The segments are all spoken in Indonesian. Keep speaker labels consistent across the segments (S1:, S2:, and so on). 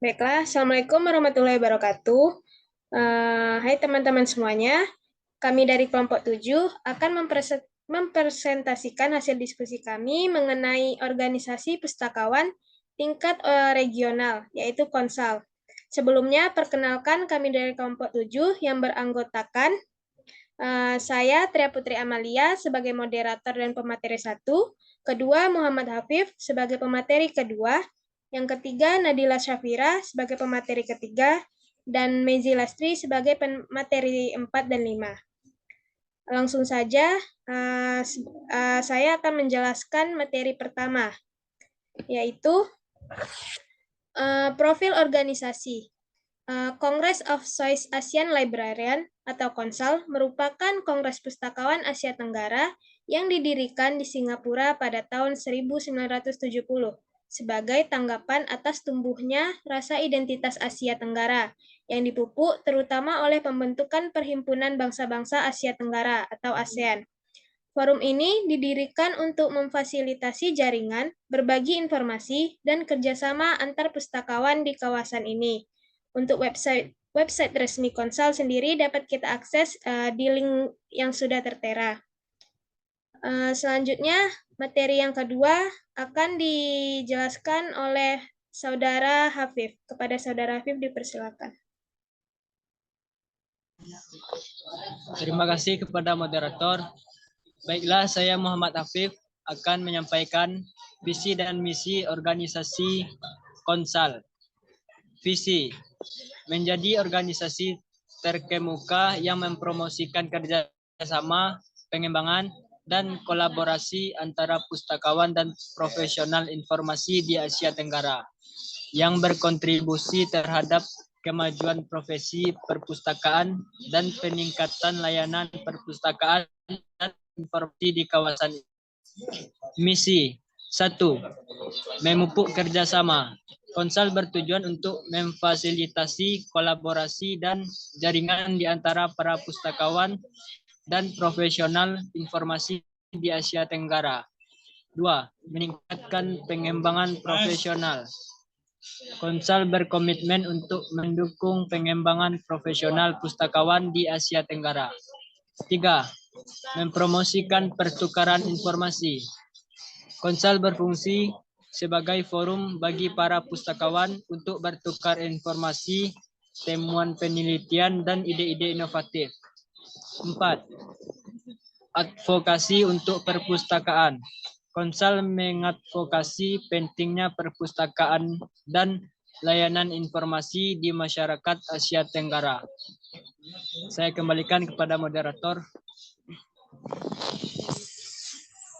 S1: Baiklah, Assalamualaikum warahmatullahi wabarakatuh. Hai teman-teman semuanya, kami dari kelompok 7 akan mempresentasikan hasil diskusi kami mengenai organisasi pustakawan tingkat regional, yaitu Konsal. Sebelumnya, perkenalkan kami dari kelompok 7 yang beranggotakan saya, Tria Putri Amalia, sebagai moderator dan pemateri 1, kedua Muhammad Hafif sebagai pemateri kedua, yang ketiga Nadila Syafira sebagai pemateri ketiga, dan Mezi Lastri sebagai pemateri 4 dan 5. Langsung saja, saya akan menjelaskan materi pertama, yaitu profil organisasi. Congress of Swiss Asian Librarian atau Konsal merupakan kongres pustakawan Asia Tenggara yang didirikan di Singapura pada tahun 1970 sebagai tanggapan atas tumbuhnya rasa identitas Asia Tenggara yang dipupuk terutama oleh pembentukan Perhimpunan Bangsa-Bangsa Asia Tenggara atau ASEAN. Forum ini didirikan untuk memfasilitasi jaringan, berbagi informasi, dan kerjasama antar pustakawan di kawasan ini. Untuk website resmi Konsal sendiri dapat kita akses di link yang sudah tertera. Selanjutnya, materi yang kedua akan dijelaskan oleh Saudara Hafif. Kepada Saudara Hafif dipersilakan.
S2: Terima kasih kepada moderator. Baiklah, saya Muhammad Hafif akan menyampaikan visi dan misi organisasi Konsal. Visi, menjadi organisasi terkemuka yang mempromosikan kerjasama, pengembangan, dan kolaborasi antara pustakawan dan profesional informasi di Asia Tenggara, yang berkontribusi terhadap kemajuan profesi perpustakaan dan peningkatan layanan perpustakaan dan informasi di kawasan. Misi 1. Memupuk kerjasama. Konsal bertujuan untuk memfasilitasi kolaborasi dan jaringan di antara para pustakawan dan profesional informasi di Asia Tenggara. 2. Meningkatkan pengembangan profesional. Konsal berkomitmen untuk mendukung pengembangan profesional pustakawan di Asia Tenggara. 3. Mempromosikan pertukaran informasi. Konsal berfungsi sebagai forum bagi para pustakawan untuk bertukar informasi, temuan penelitian, dan ide-ide inovatif. 4. Advokasi untuk perpustakaan. Konsal mengadvokasi pentingnya perpustakaan dan layanan informasi di masyarakat Asia Tenggara. Saya kembalikan kepada moderator.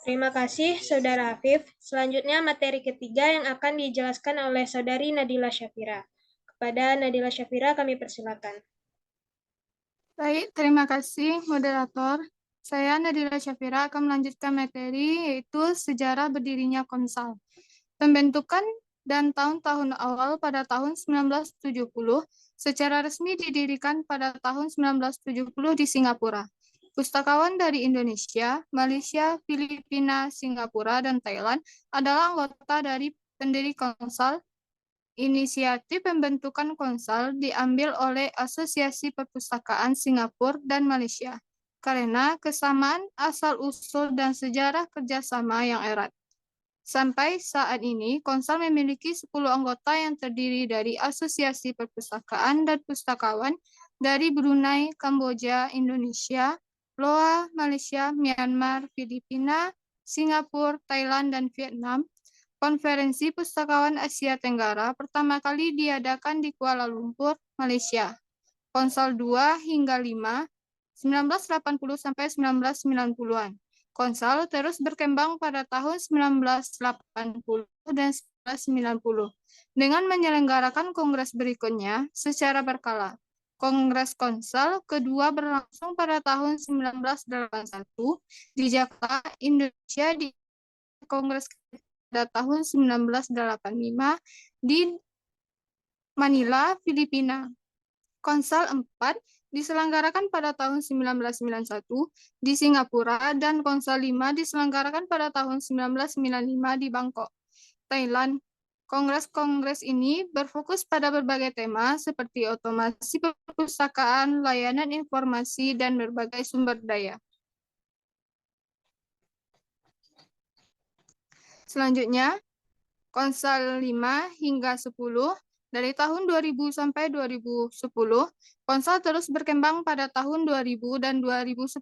S1: Terima kasih, Saudara Hafif. Selanjutnya, materi ketiga yang akan dijelaskan oleh Saudari Nadila Syafira. Kepada Nadila Syafira, kami persilakan.
S3: Baik, terima kasih, moderator. Saya Nadila Syafira akan melanjutkan materi, yaitu sejarah berdirinya Konsal. Pembentukan dan tahun-tahun awal pada tahun 1970, secara resmi didirikan pada tahun 1970 di Singapura. Pustakawan dari Indonesia, Malaysia, Filipina, Singapura, dan Thailand adalah anggota dari pendiri Konsal. Inisiatif pembentukan Konsal diambil oleh Asosiasi Perpustakaan Singapura dan Malaysia karena kesamaan asal-usul dan sejarah kerjasama yang erat. Sampai saat ini, Konsal memiliki 10 anggota yang terdiri dari Asosiasi Perpustakaan dan Pustakawan dari Brunei, Kamboja, Indonesia, Laos, Malaysia, Myanmar, Filipina, Singapura, Thailand, dan Vietnam. Konferensi Pustakawan Asia Tenggara pertama kali diadakan di Kuala Lumpur, Malaysia. Konsal 2 hingga 5, 1980 sampai 1990-an. Konsal terus berkembang pada tahun 1980 dan 1990 dengan menyelenggarakan kongres berikutnya secara berkala. Kongres Konsal kedua berlangsung pada tahun 1981 di Jakarta, Indonesia, di Kongres pada tahun 1985 di Manila, Filipina. Konsal 4 diselenggarakan pada tahun 1991 di Singapura dan Konsal 5 diselenggarakan pada tahun 1995 di Bangkok, Thailand. Kongres-kongres ini berfokus pada berbagai tema seperti otomasi perpustakaan, layanan informasi, dan berbagai sumber daya. Selanjutnya, Konsal 5 hingga 10 dari tahun 2000 sampai 2010, Konsal terus berkembang pada tahun 2000 dan 2010.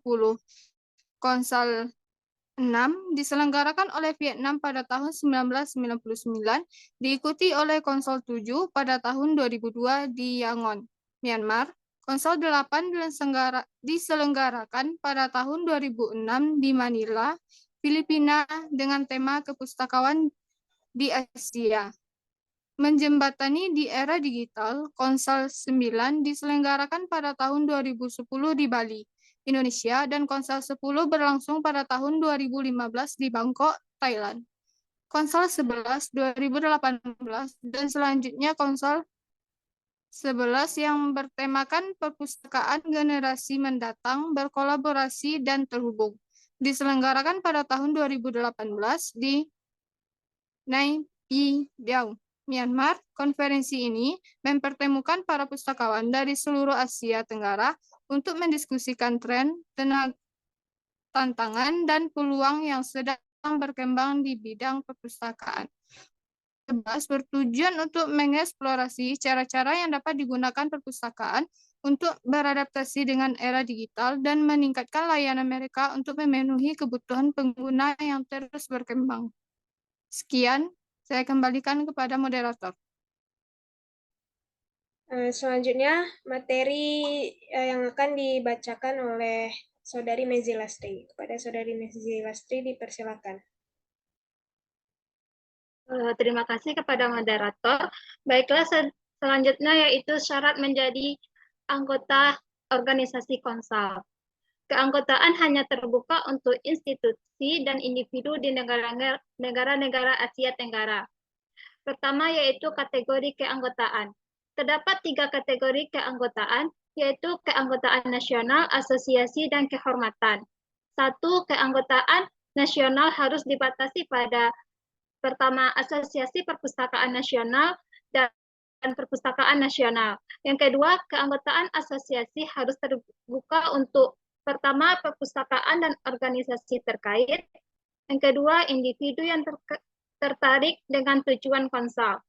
S3: Konsal 6 diselenggarakan oleh Vietnam pada tahun 1999, diikuti oleh Konsal 7 pada tahun 2002 di Yangon, Myanmar. Konsal 8 diselenggarakan pada tahun 2006 di Manila, Filipina dengan tema kepustakawan di Asia. Menjembatani di era digital, Konsal 9 diselenggarakan pada tahun 2010 di Bali, Indonesia, dan Konsal 10 berlangsung pada tahun 2015 di Bangkok, Thailand. Konsal 11 2018 dan selanjutnya Konsal 11 yang bertemakan perpustakaan generasi mendatang, berkolaborasi dan terhubung. Diselenggarakan pada tahun 2018 di Naypyidaw, Myanmar. Konferensi ini mempertemukan para pustakawan dari seluruh Asia Tenggara untuk mendiskusikan tren, tantangan, dan peluang yang sedang berkembang di bidang perpustakaan. 11 bertujuan untuk mengeksplorasi cara-cara yang dapat digunakan perpustakaan untuk beradaptasi dengan era digital dan meningkatkan layanan mereka untuk memenuhi kebutuhan pengguna yang terus berkembang. Sekian, saya kembalikan kepada moderator.
S1: Selanjutnya, materi yang akan dibacakan oleh Saudari Mezi Lastri. Kepada Saudari Mezi Lastri dipersilakan.
S4: Terima kasih kepada moderator. Baiklah, selanjutnya yaitu syarat menjadi anggota organisasi Konsal. Keanggotaan hanya terbuka untuk institusi dan individu di negara-negara Asia Tenggara. Pertama yaitu kategori keanggotaan. Terdapat 3 kategori keanggotaan, yaitu keanggotaan nasional, asosiasi, dan kehormatan. 1. Keanggotaan nasional harus dibatasi pada pertama, Asosiasi Perpustakaan Nasional dan Perpustakaan Nasional. Yang kedua, keanggotaan asosiasi harus terbuka untuk pertama, perpustakaan dan organisasi terkait. Yang kedua, individu yang tertarik dengan tujuan Konsal.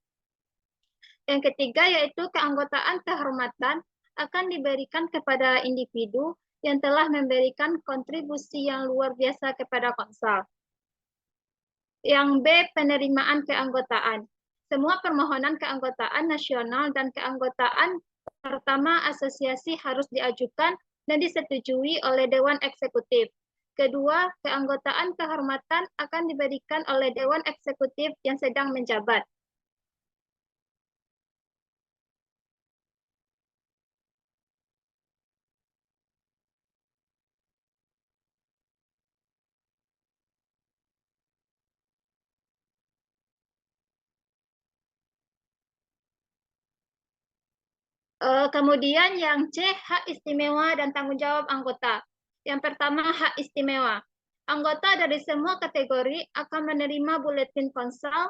S4: Yang ketiga, yaitu keanggotaan kehormatan akan diberikan kepada individu yang telah memberikan kontribusi yang luar biasa kepada Konsal. Yang B, penerimaan keanggotaan. Semua permohonan keanggotaan nasional dan keanggotaan pertama asosiasi harus diajukan dan disetujui oleh Dewan Eksekutif. Kedua, keanggotaan kehormatan akan diberikan oleh Dewan Eksekutif yang sedang menjabat. Kemudian yang C, hak istimewa dan tanggung jawab anggota. Yang pertama, hak istimewa. Anggota dari semua kategori akan menerima buletin Konsal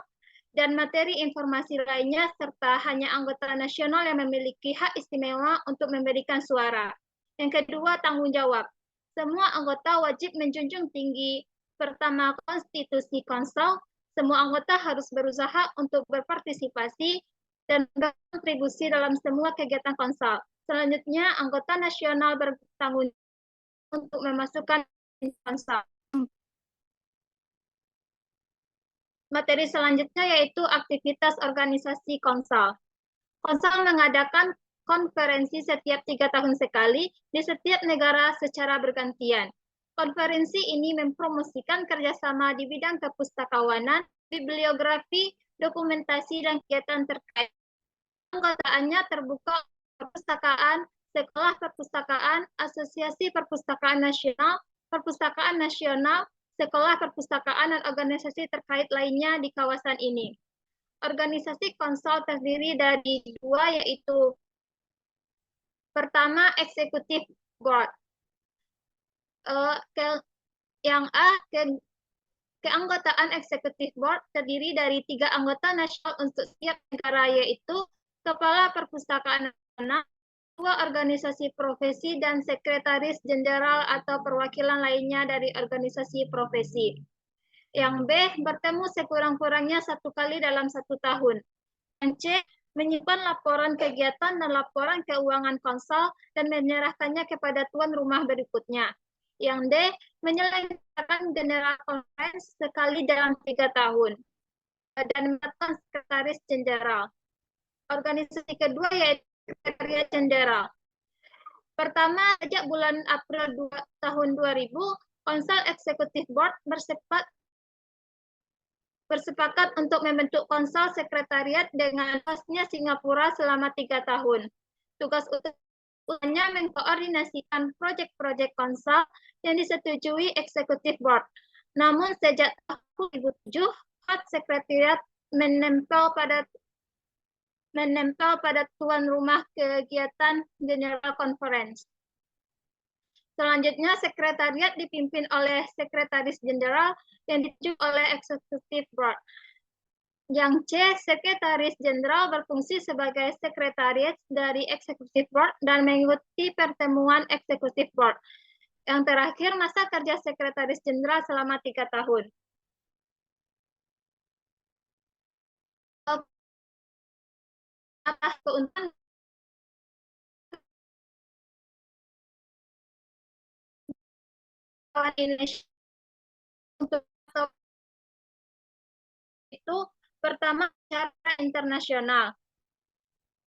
S4: dan materi informasi lainnya, serta hanya anggota nasional yang memiliki hak istimewa untuk memberikan suara. Yang kedua, tanggung jawab. Semua anggota wajib menjunjung tinggi pertama konstitusi Konsal. Semua anggota harus berusaha untuk berpartisipasi dan berkontribusi dalam semua kegiatan Konsal. Selanjutnya, anggota nasional bertanggung jawab untuk memasukkan Konsal. Materi selanjutnya yaitu aktivitas organisasi Konsal. Konsal mengadakan konferensi setiap 3 tahun sekali di setiap negara secara bergantian. Konferensi ini mempromosikan kerjasama di bidang kepustakawanan, bibliografi, dokumentasi, dan kegiatan terkait. Anggotaannya terbuka perpustakaan, sekolah perpustakaan, asosiasi perpustakaan nasional, sekolah perpustakaan, dan organisasi terkait lainnya di kawasan ini. Organisasi Konsal terdiri dari 2, yaitu pertama, Executive Board. Yang A, Keanggotaan Executive Board terdiri dari 3 anggota nasional untuk setiap negara, yaitu Kepala Perpustakaan Nasional, 2 organisasi profesi, dan Sekretaris Jenderal atau perwakilan lainnya dari organisasi profesi. Yang B, bertemu sekurang-kurangnya 1 kali dalam 1 tahun. Yang C, menyimpan laporan kegiatan dan laporan keuangan konsal dan menyerahkannya kepada tuan rumah berikutnya. Yang D, menyelenggarakan General Conference sekali dalam 3 tahun dan menetapkan Sekretaris Jenderal. Organisasi kedua yaitu Sekretariat Jenderal. Pertama, sejak bulan April tahun 2000, Konsal Executive Board bersepakat untuk membentuk Konsal Sekretariat dengan hostnya Singapura selama 3 tahun. Tugas utamanya mengkoordinasikan proyek-proyek Konsal yang disetujui Executive Board. Namun sejak tahun 2007, hot Sekretariat menempel pada tuan rumah kegiatan General Conference. Selanjutnya, sekretariat dipimpin oleh Sekretaris Jenderal yang ditunjuk oleh Executive Board. Yang C, Sekretaris Jenderal berfungsi sebagai sekretaris dari Executive Board dan mengikuti pertemuan Executive Board. Yang terakhir, masa kerja Sekretaris Jenderal selama 3 tahun. Atas keuntungan Indonesia untuk itu, pertama, secara internasional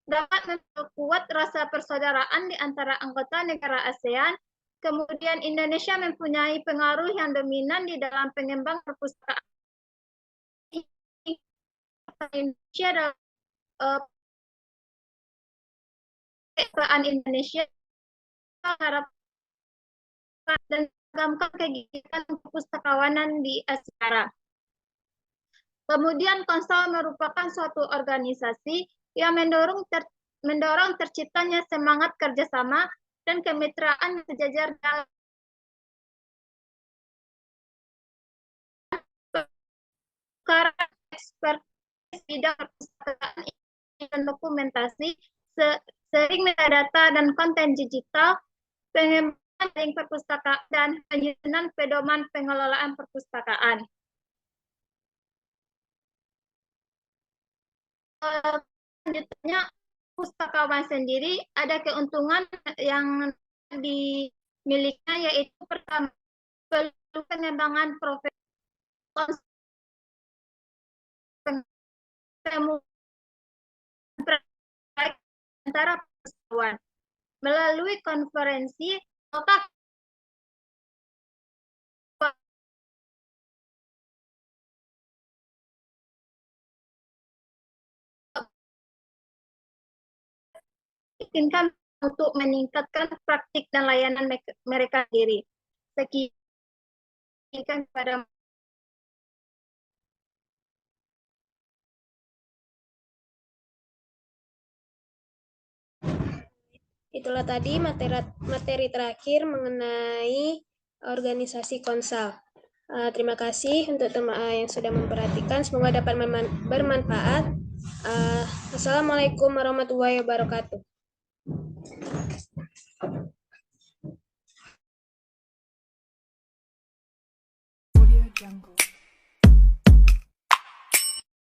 S4: dapat memperkuat rasa persaudaraan di antara anggota negara ASEAN. Kemudian Indonesia mempunyai pengaruh yang dominan di dalam pengembang perpustakaan Indonesia dalam peran Indonesia harap dan mengembangkan kegiatan perpustakawanan di Asia. Kemudian Konsal merupakan suatu organisasi yang mendorong terciptanya semangat kerjasama dan kemitraan sejajar dalam karena ekspertis bidang perpustakaan dan dokumentasi, sering metadata dan konten digital, pengembangan perpustakaan, dan penyusunan pedoman pengelolaan perpustakaan. Selanjutnya, pustakawan sendiri ada keuntungan yang dimilikinya, yaitu pertama, perlu pengembangan profesi antara pustakawan melalui konferensi otak dimungkinkan untuk meningkatkan praktik dan layanan mereka sendiri. Sekian pada
S1: Itulah tadi materi terakhir mengenai organisasi Konsal. Terima kasih untuk yang sudah memperhatikan. Semoga dapat bermanfaat. Assalamualaikum warahmatullahi wabarakatuh.
S5: Audio Jungle.